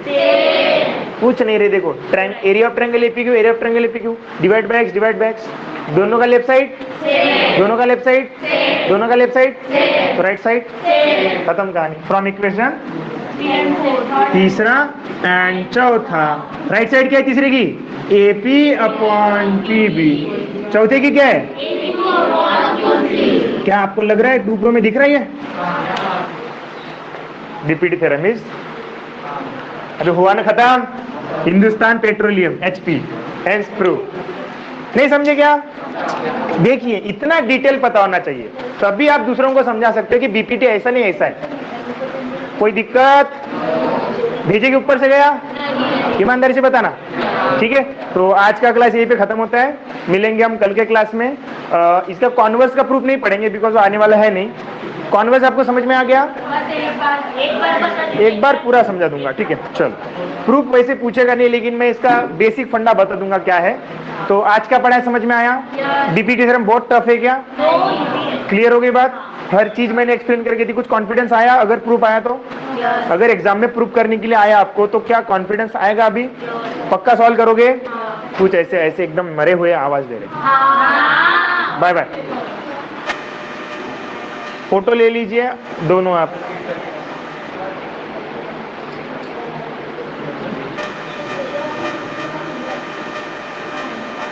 कुछ नहीं रही। देखो area of triangle APQ, area of triangle APQ divide by X, दोनों का लेफ्ट साइड, दोनों का लेफ्ट साइड, दोनों का लेफ्ट साइड, तो राइट साइड, खत्म कहानी। फ्रॉम इक्वेशन तीसरा एंड चौथा, राइट साइड क्या है तीसरे की? AP अपॉन PB, चौथे की क्या है? क्या आपको लग रहा है टू प्रो में दिख रही है? रिपीट थ्योरम इज, अभी हुआ ना खत्म, Hindustan petroleum HP hence proof. नहीं समझे क्या? देखिए इतना डिटेल पता होना चाहिए, तभी आप दूसरों को समझा सकते हो कि BPT ऐसा नहीं ऐसा है। कोई दिक्कत? भेजे के ऊपर से गया? ईमानदारी से बताना, ठीक है। तो आज का क्लास यहीं पे खत्म होता है, मिलेंगे हम कल के क्लास में। इसका कॉन्वर्स का प्रूफ नहीं पढ़ेंगे बिकॉज वो आने वाला है नहीं। कॉन्वर्स आपको समझ में आ गया? एक बार पूरा समझा दूंगा, ठीक है। चलो प्रूफ वैसे पूछेगा नहीं, लेकिन मैं इसका बेसिक फंडा बता दूंगा क्या है। तो आज का पढ़ाई समझ में आया? DPT थ्योरम बहुत टफ है क्या? क्लियर हो गई बात? हर चीज मैंने एक्सप्लेन करके दी। कुछ कॉन्फिडेंस आया अगर प्रूफ आया तो? अगर एग्जाम में प्रूफ करने के लिए आया आपको तो क्या कॉन्फिडेंस आएगा? अभी पक्का सॉल्व करोगे? कुछ ऐसे ऐसे एकदम मरे हुए आवाज दे रहे। Bye bye. फोटो ले लीजिए दोनों आप।